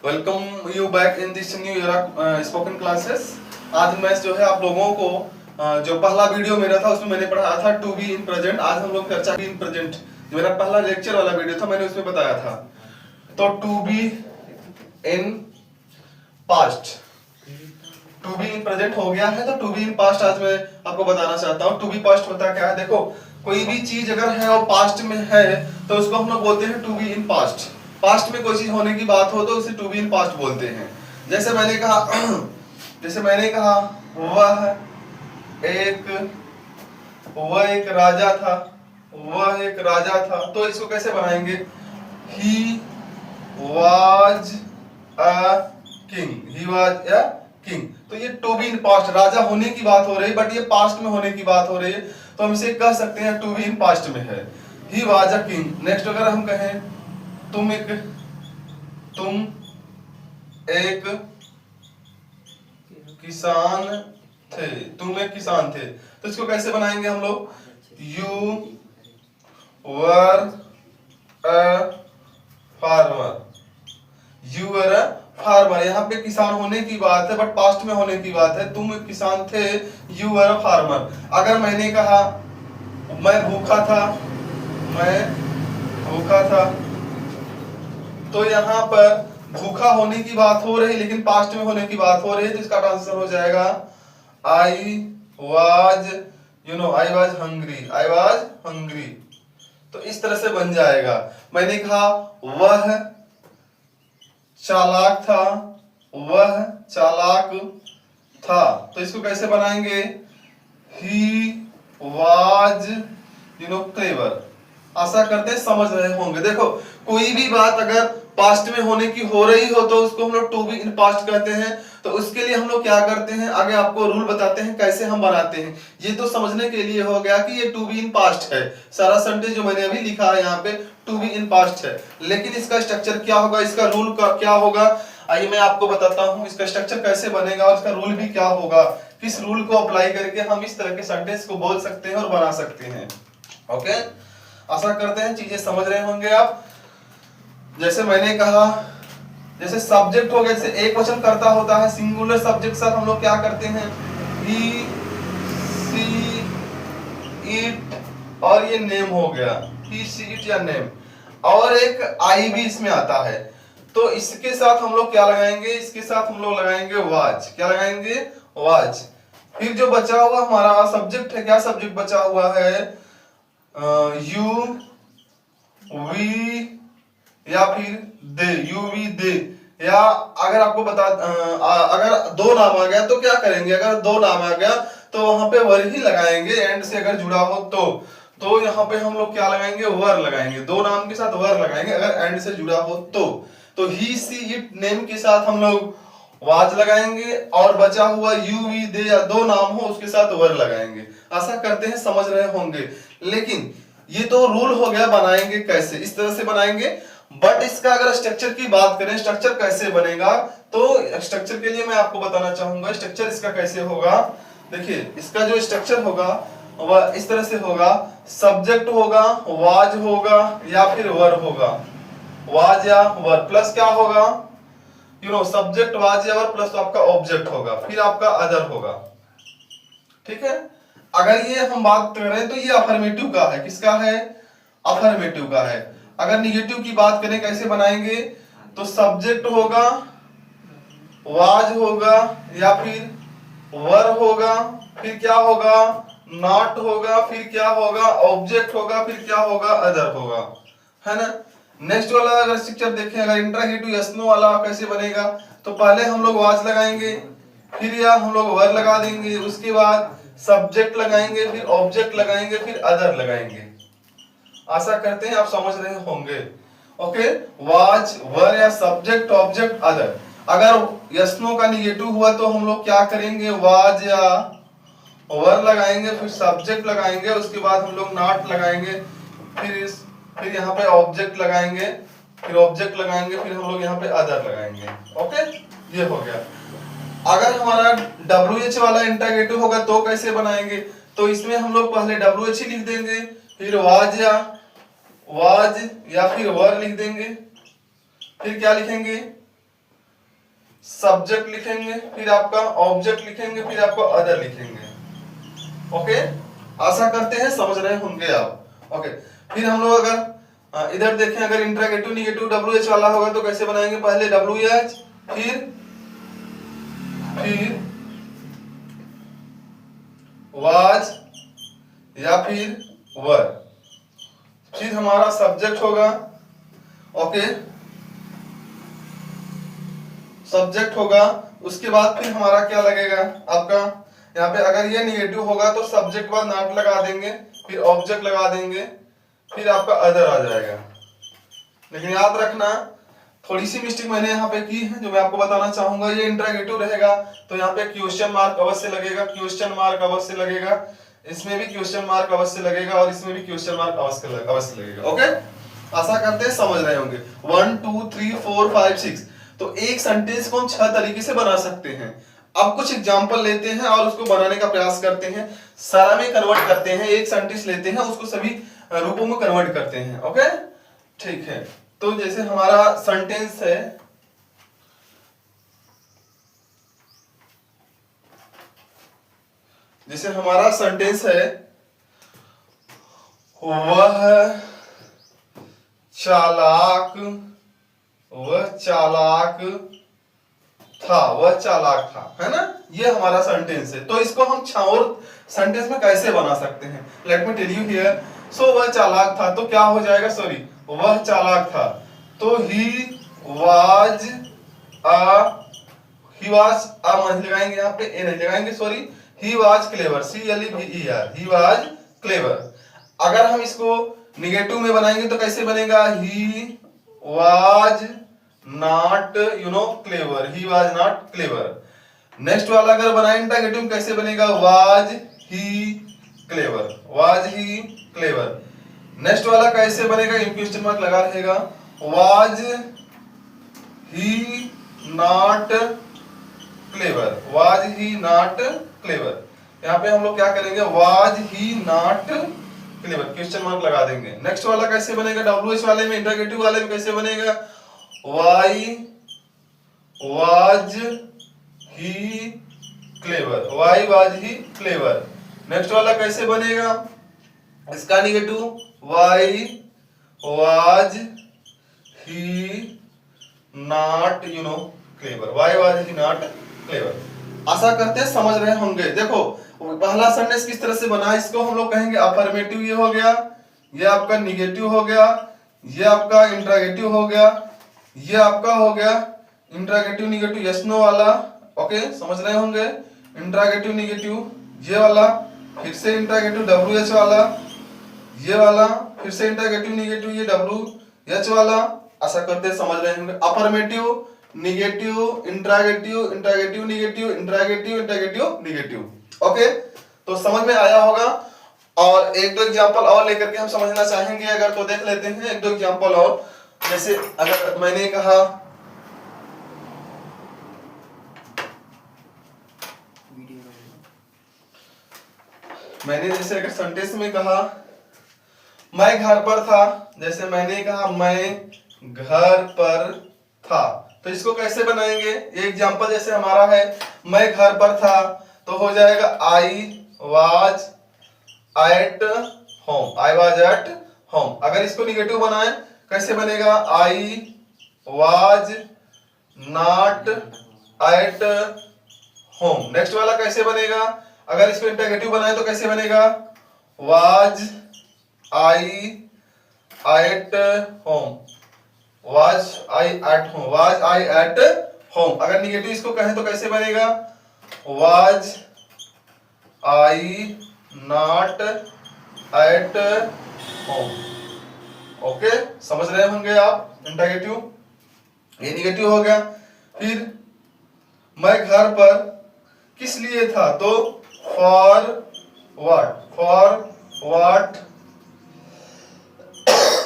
Welcome you back in this new year spoken classes. आज मैं जो है आप लोगों को जो पहला वीडियो मेरा था उसमें मैंने पढ़ाया था टू बी इन प्रेजेंट। आज हम लोग चर्चा इन प्रेजेंट जो मेरा पहला लेक्चर वाला वीडियो था मैंने उसमें बताया था। तो to be in past, to be in present हो गया है, तो टू बी इन पास्ट आज मैं आपको बताना चाहता हूँ। टू बी पास्ट होता क्या है? देखो, कोई भी चीज अगर है और पास्ट में है तो उसको हम लोग बोलते हैं to be in past. Past में कोई चीज होने की बात हो तो उसे टू बी इन पास्ट बोलते हैं। जैसे मैंने कहा वह एक राजा था, तो इसको कैसे बनाएंगे? He was a king. तो ये टू बी इन पास्ट, राजा होने की बात हो रही है बट ये पास्ट में होने की बात हो रही है, तो हम इसे कह सकते हैं टू बी इन पास्ट में है। He was a king. Next अगर हम कहें तुम एक किसान थे, तो इसको कैसे बनाएंगे हम लोग? You were a farmer. यहाँ पे किसान होने की बात है बट पास्ट में होने की बात है। तुम एक किसान थे, यू वर अ फार्मर। अगर मैंने कहा मैं भूखा था, तो यहाँ पर भूखा होने की बात हो रही लेकिन पास्ट में होने की बात हो रही है, तो इसका आंसर हो जाएगा आई वाज हंग्री। तो इस तरह से बन जाएगा। मैंने कहा वह चालाक था, तो इसको कैसे बनाएंगे? He was clever. आशा करते हैं समझ रहे होंगे। देखो, कोई भी बात अगर पास्ट में होने की हो रही हो तो उसको हम लोग टू बी इन पास्ट कहते हैं। तो उसके लिए हम लोग क्या करते हैं, आगे आपको रूल बताते हैं कैसे हम बनाते हैं। ये तो समझने के लिए हो गया कि ये टू बी इन पास्ट है। सारा सेंटेंस जो मैंने अभी लिखा है यहाँ पे टू बी इन पास्ट है, लेकिन इसका स्ट्रक्चर क्या होगा, इसका रूल क्या होगा, आइए मैं आपको बताता हूँ इसका स्ट्रक्चर कैसे बनेगा और इसका रूल भी क्या होगा। किस रूल को अप्लाई करके हम इस तरह के सेंटेंस को बोल सकते हैं और बना सकते हैं। ओके, आशा करते हैं चीजें समझ रहे होंगे आप। जैसे मैंने कहा, जैसे सब्जेक्ट हो गया, जैसे एक वचन करता होता है सिंगुलर सब्जेक्ट साथ हम लोग क्या करते हैं? ही सी इट, और ये नेम हो गया, ही सी इट या नेम, और एक आई भी इसमें आता है। तो इसके साथ हम लोग क्या लगाएंगे? इसके साथ हम लोग लगाएंगे वाज। क्या लगाएंगे? वाज। फिर जो बचा हुआ हमारा सब्जेक्ट है, क्या सब्जेक्ट बचा हुआ है? यू वी या फिर दे, यू वी दे। या अगर आपको अगर दो नाम आ गया तो क्या करेंगे? अगर दो नाम आ गया तो वहां पे वर ही लगाएंगे, एंड से अगर जुड़ा हो तो यहाँ पे हम लोग क्या लगाएंगे? वर लगाएंगे। दो नाम के साथ वर लगाएंगे अगर एंड से जुड़ा हो तो ही सी इट नेम के साथ हम लोग वाज लगाएंगे, और बचा हुआ यू वी दे या दो नाम हो उसके साथ वर लगाएंगे। आशा करते हैं समझ रहे होंगे। लेकिन ये तो रूल हो गया, बनाएंगे कैसे, इस तरह से बनाएंगे। बट इसका अगर स्ट्रक्चर की बात करें, स्ट्रक्चर कैसे बनेगा, तो स्ट्रक्चर के लिए मैं आपको बताना चाहूंगा स्ट्रक्चर इसका कैसे होगा। देखिए, इसका जो स्ट्रक्चर होगा वह इस तरह से होगा। सब्जेक्ट होगा, वाज होगा या फिर वर होगा। वाज या वर प्लस क्या होगा? सब्जेक्ट वाज या वर प्लस आपका ऑब्जेक्ट होगा, फिर आपका अदर होगा। ठीक है, अगर ये हम बात करें तो ये अफर्मेटिव का है। किसका है? अफर्मेटिव का है। अगर निगेटिव की बात करें कैसे बनाएंगे, तो सब्जेक्ट होगा, वाज होगा या फिर वर होगा, फिर क्या होगा? नॉट होगा, फिर क्या होगा? ऑब्जेक्ट होगा, फिर क्या होगा? अदर होगा, है ना। नेक्स्ट वाला अगर स्ट्रक्चर देखें, अगर इंट्रागेटिव यस नो वाला कैसे बनेगा, तो पहले हम लोग वाज लगाएंगे, फिर या हम लोग वर लगा देंगे, उसके बाद सब्जेक्ट लगाएंगे, फिर ऑब्जेक्ट लगाएंगे, फिर अदर लगाएंगे। आशा करते हैं आप समझ रहे होंगे। ओके, वाज, वर या सब्जेक्ट, ऑब्जेक्ट, अदर। अगर यस नो का निगेटिव हुआ तो हम लोग क्या करेंगे? वाज या वर लगाएंगे, फिर सब्जेक्ट लगाएंगे, उसके बाद हम लोग नॉट लगाएंगे, फिर यहाँ पे ऑब्जेक्ट लगाएंगे, फिर हम लोग यहाँ पे अदर लगाएंगे। ओके, ये हो गया। अगर हमारा WH वाला इंट्रागेटिव होगा तो कैसे बनाएंगे? तो इसमें हम लोग पहले WH ही लिख देंगे, फिर वाज या फिर वर लिख देंगे, फिर क्या लिखेंगे? सब्जेक्ट लिखेंगे, फिर आपका ऑब्जेक्ट लिखेंगे, फिर आपको अदर लिखेंगे। ओके, आशा करते हैं समझ रहे होंगे आप। ओके, फिर हम लोग अगर इधर देखें, अगर इंट्रागेटिव निगेटिव WH वाला होगा तो कैसे बनाएंगे, पहले WH, फिर वाज या फिर वर, फिर हमारा सब्जेक्ट होगा। ओके, सब्जेक्ट होगा, उसके बाद फिर हमारा क्या लगेगा आपका, यहाँ पे अगर ये निगेटिव होगा तो सब्जेक्ट बाद नॉट लगा देंगे, फिर ऑब्जेक्ट लगा देंगे, फिर आपका अदर आ जाएगा। लेकिन याद रखना, थोड़ी सी मिस्टेक मैंने यहाँ पे की है जो मैं आपको बताना चाहूंगा। ये इंट्रागेटिव रहेगा तो यहाँ पे क्वेश्चन मार्क अवश्य लगेगा, क्वेश्चन मार्क अवश्य लगेगा, इसमें भी क्वेश्चन मार्क अवश्य लगेगा और इसमें भी क्वेश्चन मार्क अवश्य लगेगा। ओके, आशा करते हैं समझ रहे होंगे। 1 2 3 4 5 6, तो एक सेंटेंस को हम 6 तरीके से बना सकते हैं। अब कुछ एग्जांपल लेते हैं और उसको बनाने का प्रयास करते हैं, सारा में कन्वर्ट करते हैं, एक सेंटेंस लेते हैं उसको सभी रूपों में कन्वर्ट करते हैं। ओके, ठीक है। तो जैसे हमारा सेंटेंस है, जैसे हमारा सेंटेंस है, वह चालाक, वह चालाक था, वह चालाक था, है ना, ये हमारा सेंटेंस है। तो इसको हम और सेंटेंस में कैसे बना सकते हैं, let me tell you here. So वह चालाक था, तो क्या हो जाएगा, सॉरी, वह चालाक था तो ही वाज नहीं लगाएंगे, यहाँ पे ए नहीं लगाएंगे, sorry, he was clever, CLEVER, he was clever. अगर हम इसको निगेटिव में बनाएंगे तो कैसे बनेगा, he was not clever, he was not clever. Next वाला अगर बनाए इंट्रागेटिव कैसे बनेगा, was he clever, was he clever. Next वाला कैसे बनेगा, क्वेश्चन मार्क लगा रहेगा, was he not clever, was he not clever. यहाँ पे हम लोग क्या करेंगे, was he not clever, question mark लगा देंगे। नेक्स्ट वाला कैसे बनेगा, WH वाले में, इंट्रागेटिव वाले में कैसे बनेगा, why was he clever, why was he clever. Next वाला कैसे बनेगा, इसका negative, why was he not clever, why was he not clever. आशा करते हैं समझ रहे होंगे। देखो पहला सेंटेंस किस तरह से बना, इसको हम लोग कहेंगे अफर्मेटिव, ये हो गया, ये आपका निगेटिव हो गया, ये आपका इंट्रागेटिव हो गया, ये आपका हो गया इंट्रागेटिव निगेटिव यस नो वाला। ओके, समझ रहे होंगे, इंट्रागेटिव निगेटिव ये वाला, फिर से इंट्रागेटिव WH वाला, ये वाला, फिर से इंट्रागेटिव निगेटिव ये WH वाला। आशा करते हैं समझ रहे होंगे। Affirmative, negative, interrogative, interrogative negative, interrogative, interrogative negative. Okay, तो समझ में आया होगा। और एक दो एग्जांपल और लेकर के हम समझना चाहेंगे अगर, तो देख लेते हैं एक दो एग्जांपल और। जैसे अगर मैंने कहा, मैंने जैसे अगर सेंटेंस में कहा मैं घर पर था, जैसे मैंने कहा मैं घर पर था, तो इसको कैसे बनाएंगे, ये एग्जांपल जैसे हमारा है मैं घर पर था, तो हो जाएगा I was at home, I was at home. अगर इसको निगेटिव बनाए कैसे बनेगा, I was not at home. Next वाला कैसे बनेगा, अगर इसको इंट्रागेटिव बनाए तो कैसे बनेगा, was I at home, was I at home, was I at home. अगर निगेटिव इसको कहें तो कैसे बनेगा, was I not at home. Okay, समझ रहे होंगे आप। इंट्रागेटिव ये निगेटिव हो गया। फिर मैं घर पर किस लिए था, तो for what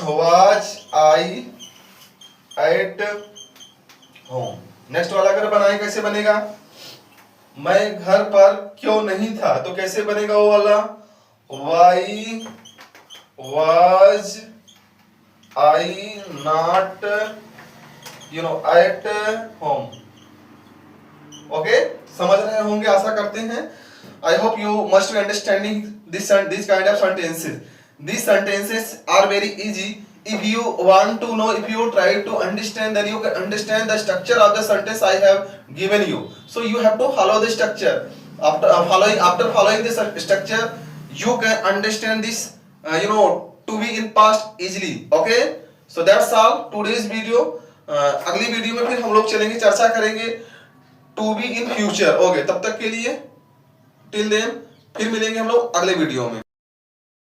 was I at home. Next वाला अगर बनाए कैसे बनेगा, मैं घर पर क्यों नहीं था, तो कैसे बनेगा वो वाला, why was I not at home. Okay, समझ रहे होंगे आशा करते हैं। I hope you must be understanding this kind of sentences. These sentences are very easy. If you want to know, if you try to understand, then you can understand the structure of the sentence I have given you. So you have to follow the structure. After following this structure, you can understand this to be in past easily. Okay, so that's all today's video. अगली video में फिर हम लोग चलेंगे, चर्चा करेंगे to be in future. Okay, तब तक के लिए टिल देन फिर मिलेंगे हम लोग अगले वीडियो में।